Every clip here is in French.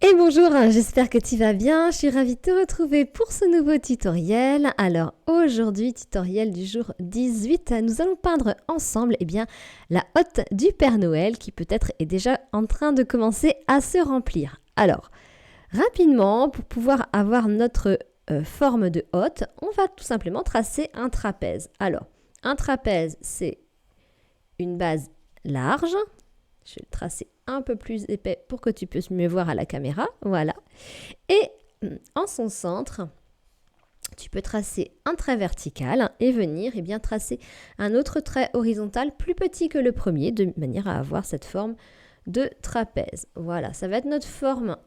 Et bonjour, j'espère que tu vas bien. Je suis ravie de te retrouver pour ce nouveau tutoriel. Alors aujourd'hui, tutoriel du jour 18, nous allons peindre ensemble la hotte du Père Noël qui peut-être est déjà en train de commencer à se remplir. Alors, rapidement, pour pouvoir avoir notre forme de hotte, on va tout simplement tracer un trapèze. Alors, un trapèze, c'est une base large. Je vais le tracer un peu plus épais pour que tu puisses mieux voir à la caméra. Voilà. Et en son centre, tu peux tracer un trait vertical et venir tracer un autre trait horizontal plus petit que le premier, de manière à avoir cette forme de trapèze. Voilà, ça va être notre forme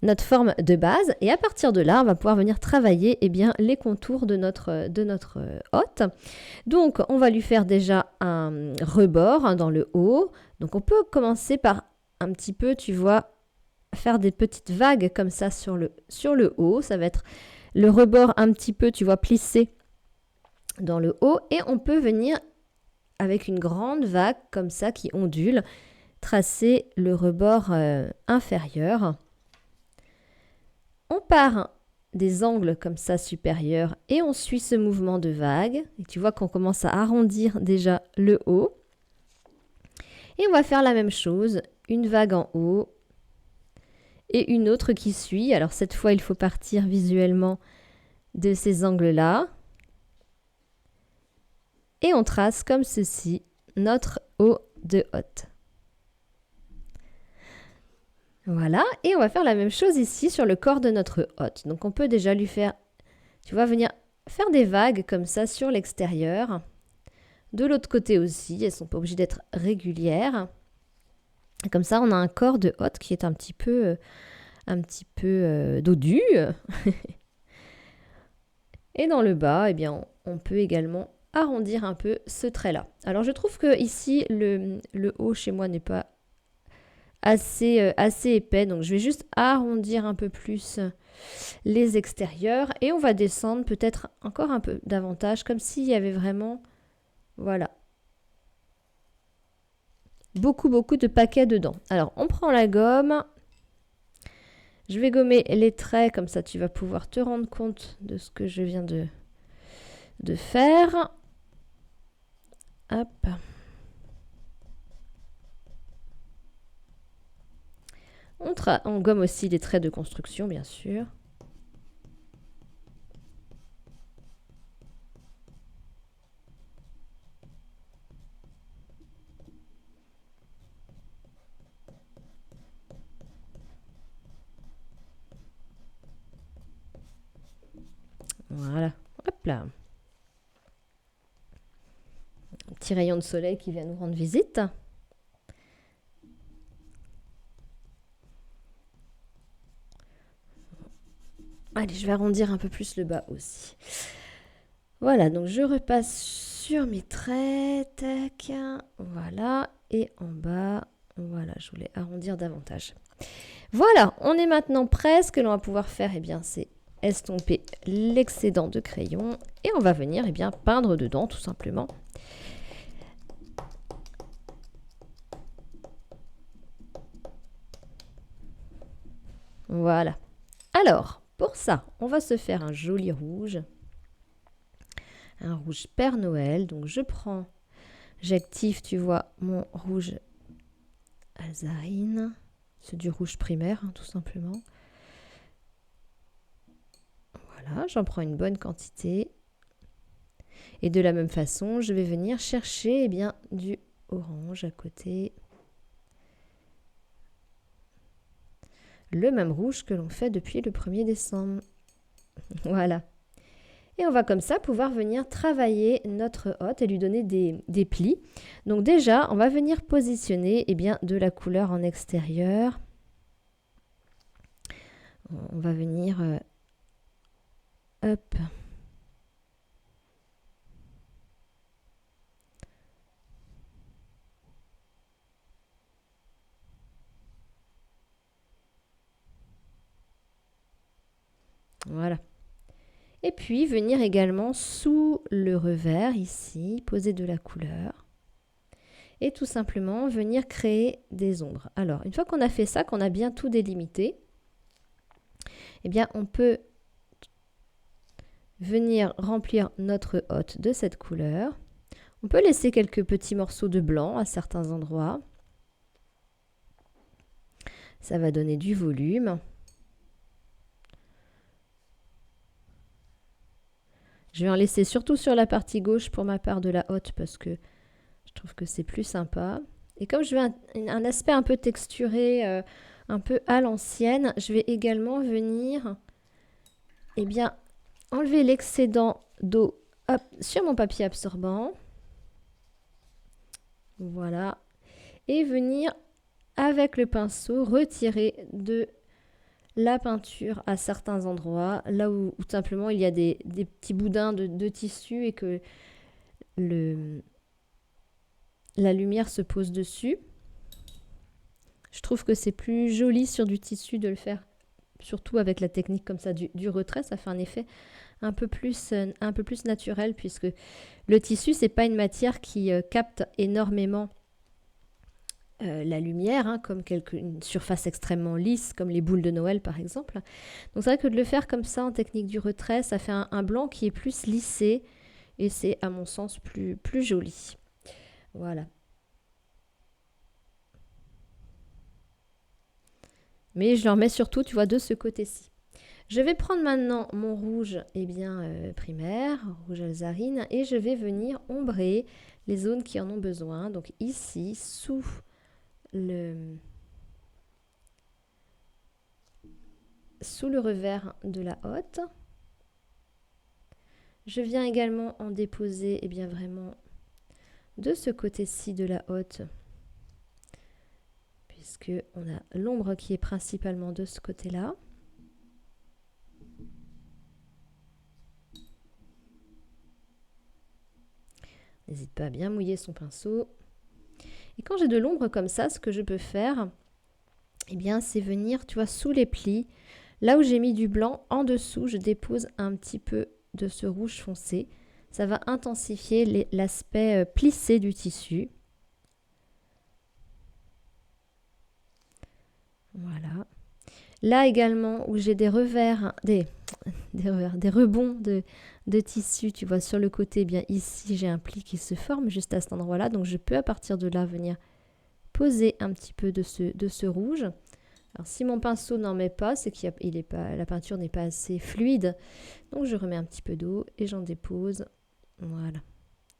de base. Et à partir de là, on va pouvoir venir travailler les contours de notre hotte. Donc, on va lui faire déjà un rebord dans le haut. Donc, on peut commencer par un petit peu, tu vois, faire des petites vagues comme ça sur le haut. Ça va être le rebord un petit peu, tu vois, plissé dans le haut. Et on peut venir, avec une grande vague comme ça qui ondule, tracer le rebord inférieur. On part des angles comme ça supérieurs et on suit ce mouvement de vague. Et tu vois qu'on commence à arrondir déjà le haut. Et on va faire la même chose, une vague en haut et une autre qui suit. Alors cette fois, il faut partir visuellement de ces angles-là. Et on trace comme ceci notre haut de hotte. Voilà, et on va faire la même chose ici sur le corps de notre hotte. Donc on peut déjà lui faire, tu vois, venir faire des vagues comme ça sur l'extérieur. De l'autre côté aussi, elles ne sont pas obligées d'être régulières. Et comme ça, on a un corps de hotte qui est un petit peu dodu. Et dans le bas, on peut également arrondir un peu ce trait-là. Alors je trouve que ici, le haut chez moi n'est pas assez épais. Donc je vais juste arrondir un peu plus les extérieurs. Et on va descendre peut-être encore un peu davantage, comme s'il y avait vraiment, voilà, beaucoup de paquets dedans. Alors on prend la gomme. Je vais gommer les traits, comme ça tu vas pouvoir te rendre compte de ce que je viens de faire. Hop. On gomme aussi les traits de construction, bien sûr. Voilà. Hop là. Un petit rayon de soleil qui vient nous rendre visite. Allez, je vais arrondir un peu plus le bas aussi. Voilà, donc je repasse sur mes traits. Tac. Voilà. Et en bas, voilà, je voulais arrondir davantage. Voilà, on est maintenant prêt. Ce que l'on va pouvoir faire, c'est estomper l'excédent de crayon. Et on va venir peindre dedans, tout simplement. Voilà. Alors, pour ça, on va se faire un joli rouge. Un rouge Père Noël. Donc, j'active, tu vois, mon rouge Alzarine. C'est du rouge primaire, tout simplement. Voilà, j'en prends une bonne quantité. Et de la même façon, je vais venir chercher du orange à côté. Le même rouge que l'on fait depuis le 1er décembre. Voilà. Et on va comme ça pouvoir venir travailler notre hotte et lui donner des plis. Donc déjà, on va venir positionner de la couleur en extérieur. On va venir... hop. Voilà. Et puis venir également sous le revers ici, poser de la couleur. et tout simplement venir créer des ombres. Alors, une fois qu'on a fait ça, qu'on a bien tout délimité, eh bien, on peut venir remplir notre hotte de cette couleur. On peut laisser quelques petits morceaux de blanc à certains endroits. Ça va donner du volume. Je vais en laisser surtout sur la partie gauche pour ma part de la hotte parce que je trouve que c'est plus sympa. Et comme je veux un aspect un peu texturé, un peu à l'ancienne, je vais également venir enlever l'excédent d'eau sur mon papier absorbant. Voilà. Et venir, avec le pinceau, retirer de la peinture à certains endroits, là où tout simplement il y a des petits boudins de tissu et que la lumière se pose dessus. Je trouve que c'est plus joli sur du tissu de le faire, surtout avec la technique comme ça du retrait. Ça fait un effet un peu plus naturel puisque le tissu, c'est pas une matière qui capte énormément la lumière, comme une surface extrêmement lisse, comme les boules de Noël par exemple. Donc c'est vrai que de le faire comme ça en technique du retrait, ça fait un blanc qui est plus lissé et c'est à mon sens plus joli. Voilà. Mais je le remets surtout, tu vois, de ce côté-ci. Je vais prendre maintenant mon rouge primaire, rouge Alzarine, et je vais venir ombrer les zones qui en ont besoin. Donc ici, sous le revers de la hotte. Je viens également en déposer vraiment de ce côté-ci de la hotte, puisque on a l'ombre qui est principalement de ce côté-là. N'hésite pas à bien mouiller son pinceau. Et quand j'ai de l'ombre comme ça, ce que je peux faire, c'est venir, tu vois, sous les plis, là où j'ai mis du blanc, en dessous, je dépose un petit peu de ce rouge foncé. Ça va intensifier l'aspect plissé du tissu. Voilà. Là également, où j'ai des revers, des rebonds de tissu, tu vois, sur le côté, ici, j'ai un pli qui se forme juste à cet endroit-là. Donc, je peux, à partir de là, venir poser un petit peu de ce rouge. Alors, si mon pinceau n'en met pas, c'est que la peinture n'est pas assez fluide. Donc, je remets un petit peu d'eau et j'en dépose. Voilà.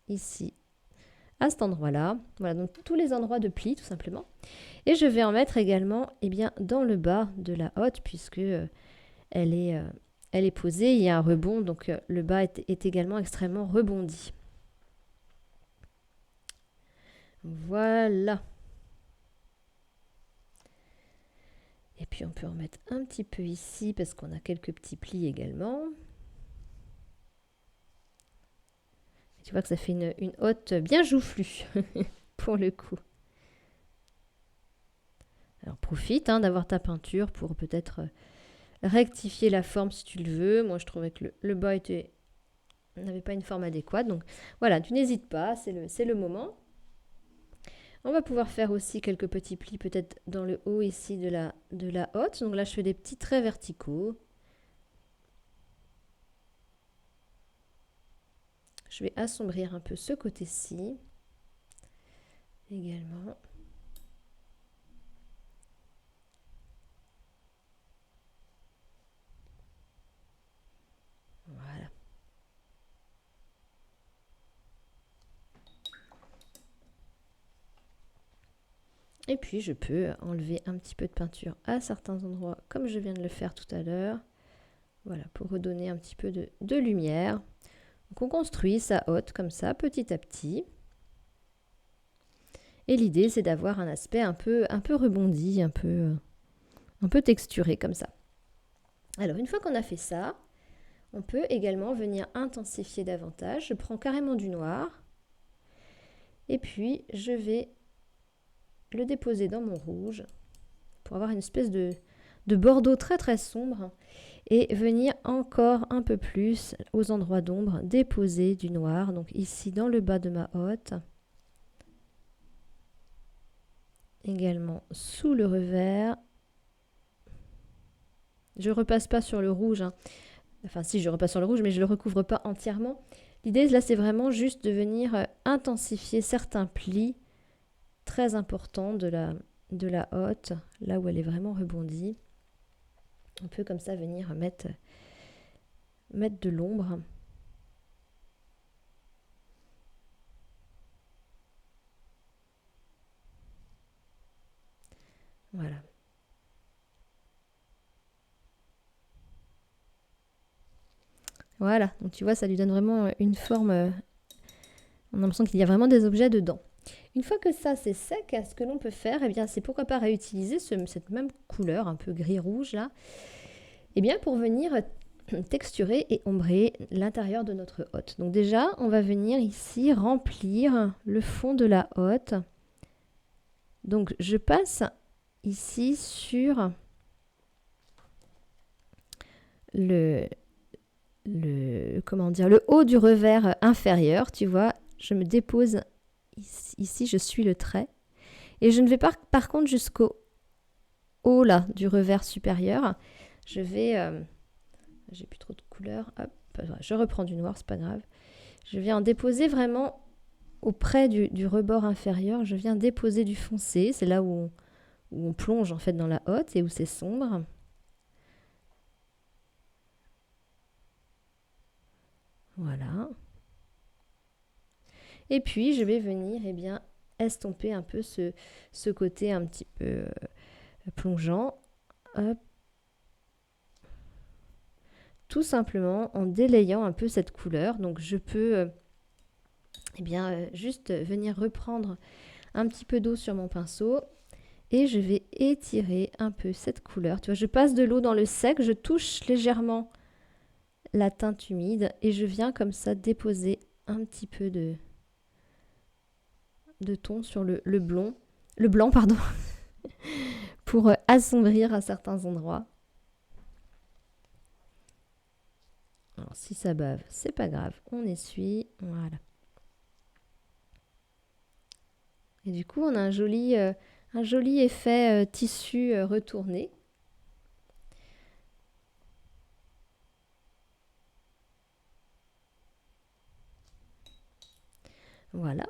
Ici, à cet endroit-là. Voilà, donc tous les endroits de pli, tout simplement. Et je vais en mettre également dans le bas de la hotte, puisque elle est posée, il y a un rebond, donc le bas est également extrêmement rebondi. Voilà. Et puis on peut en mettre un petit peu ici, parce qu'on a quelques petits plis également. Et tu vois que ça fait une hotte bien joufflue, pour le coup. Alors profite d'avoir ta peinture pour peut-être rectifier la forme si tu le veux. Moi je trouvais que le bas n'avait pas une forme adéquate. Donc voilà, tu n'hésites pas, c'est le moment. On va pouvoir faire aussi quelques petits plis peut-être dans le haut ici de la hotte. Donc là je fais des petits traits verticaux. Je vais assombrir un peu ce côté-ci également. Voilà. Et puis je peux enlever un petit peu de peinture à certains endroits comme je viens de le faire tout à l'heure. Voilà, pour redonner un petit peu de lumière. Donc on construit sa hotte comme ça, petit à petit. Et l'idée, c'est d'avoir un aspect un peu rebondi, un peu texturé comme ça. Alors, une fois qu'on a fait ça, on peut également venir intensifier davantage. Je prends carrément du noir. Et puis, je vais le déposer dans mon rouge pour avoir une espèce de bordeaux très très sombre. Et venir encore un peu plus aux endroits d'ombre déposer du noir. Donc ici, dans le bas de ma hotte. également sous le revers. Je repasse pas sur le rouge, hein. Enfin si, je repasse sur le rouge, mais je le recouvre pas entièrement. L'idée là, c'est vraiment juste de venir intensifier certains plis très importants de la hotte, là où elle est vraiment rebondie. On peut comme ça venir mettre de l'ombre. Voilà. Voilà, donc tu vois, ça lui donne vraiment une forme. On a l'impression qu'il y a vraiment des objets dedans. Une fois que ça c'est sec, ce que l'on peut faire, eh bien, c'est pourquoi pas réutiliser cette même couleur, un peu gris-rouge là, eh bien, pour venir texturer et ombrer l'intérieur de notre hotte. Donc déjà, on va venir ici remplir le fond de la hotte. Donc je passe ici sur le haut du revers inférieur, tu vois, je me dépose ici, je suis le trait. Et je ne vais pas, par contre, jusqu'au haut là, du revers supérieur. Je vais... j'ai plus trop de couleurs. Hop, je reprends du noir, c'est pas grave. Je viens en déposer vraiment auprès du rebord inférieur. Je viens déposer du foncé. C'est là où on plonge en fait dans la hotte et où c'est sombre. Voilà. Et puis, je vais venir estomper un peu ce côté un petit peu plongeant. Hop. Tout simplement en délayant un peu cette couleur. Donc, je peux juste venir reprendre un petit peu d'eau sur mon pinceau et je vais étirer un peu cette couleur. Tu vois, je passe de l'eau dans le sec, je touche légèrement la teinte humide et je viens comme ça déposer un petit peu de ton sur le blanc, pardon, pour assombrir à certains endroits. Alors si ça bave, c'est pas grave, on essuie, voilà. Et du coup, on a un joli effet tissu retourné. Voilà.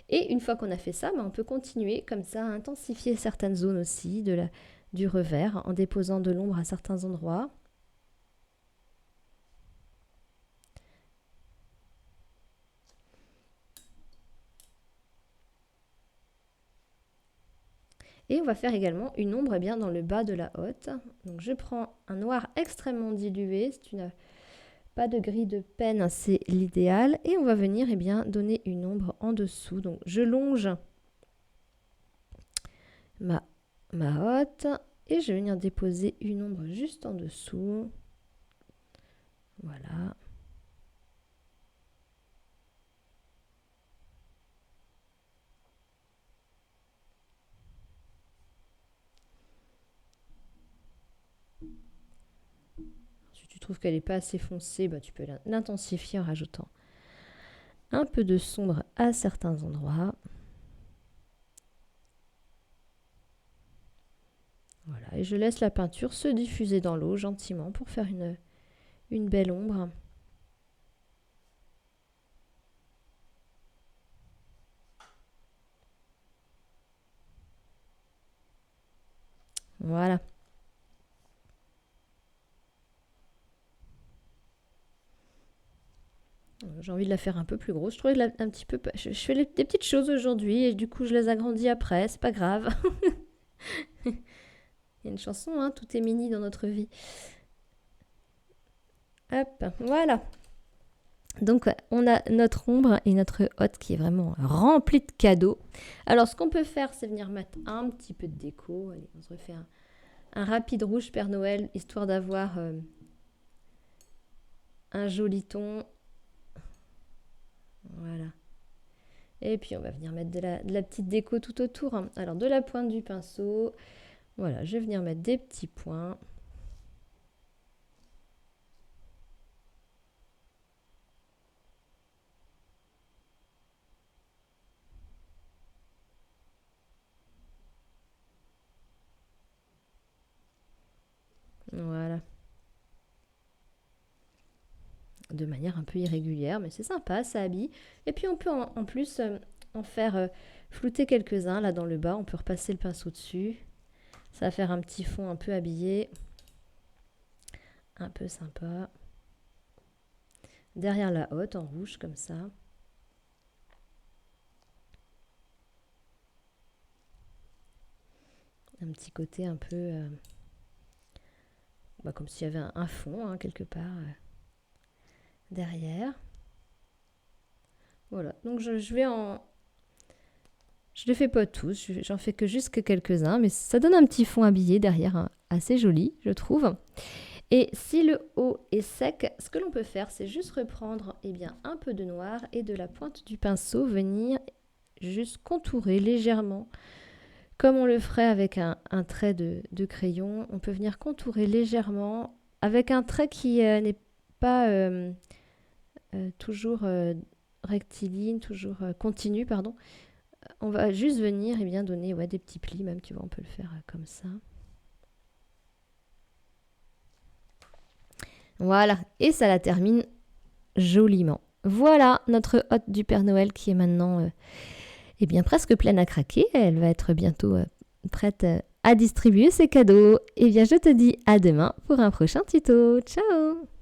Et une fois qu'on a fait ça, on peut continuer comme ça à intensifier certaines zones aussi du revers en déposant de l'ombre à certains endroits. Et on va faire également une ombre bien dans le bas de la hotte. Donc je prends un noir extrêmement dilué, si tu n'as pas de gris de peine, c'est l'idéal. Et on va venir donner une ombre en dessous. Donc je longe ma hotte et je vais venir déposer une ombre juste en dessous. Voilà. Si tu trouves qu'elle n'est pas assez foncée, tu peux l'intensifier en rajoutant un peu de sombre à certains endroits. Voilà, et je laisse la peinture se diffuser dans l'eau gentiment pour faire une belle ombre. Voilà. J'ai envie de la faire un peu plus grosse. Je trouvais un petit peu... Je fais des petites choses aujourd'hui et du coup je les agrandis après. C'est pas grave. Il y a une chanson, hein, tout est mini dans notre vie. Hop, voilà. Donc on a notre ombre et notre hotte qui est vraiment remplie de cadeaux. Alors ce qu'on peut faire, c'est venir mettre un petit peu de déco. Allez, on se refait un rapide rouge Père Noël, histoire d'avoir un joli ton. Voilà. Et puis on va venir mettre de la petite déco tout autour. Alors de la pointe du pinceau, voilà, je vais venir mettre des petits points. Voilà. De manière un peu irrégulière, mais c'est sympa, ça habille. Et puis on peut en plus en faire flouter quelques-uns là dans le bas. On peut repasser le pinceau dessus. Ça va faire un petit fond un peu habillé. Un peu sympa. Derrière la hotte en rouge comme ça. Un petit côté un peu comme s'il y avait un fond hein, quelque part derrière. Voilà, donc je vais en... Je ne les fais pas tous, j'en fais que juste quelques-uns, mais ça donne un petit fond habillé derrière, hein, assez joli, je trouve. Et si le haut est sec, ce que l'on peut faire, c'est juste reprendre un peu de noir et de la pointe du pinceau, venir juste contourer légèrement. Comme on le ferait avec un trait de crayon, on peut venir contourer légèrement avec un trait qui n'est pas toujours rectiligne, toujours continu, pardon. On va juste venir donner des petits plis, même tu vois, on peut le faire comme ça. Voilà, et ça la termine joliment. Voilà notre hotte du Père Noël qui est maintenant presque pleine à craquer. Elle va être bientôt prête à distribuer ses cadeaux. Je te dis à demain pour un prochain tuto. Ciao!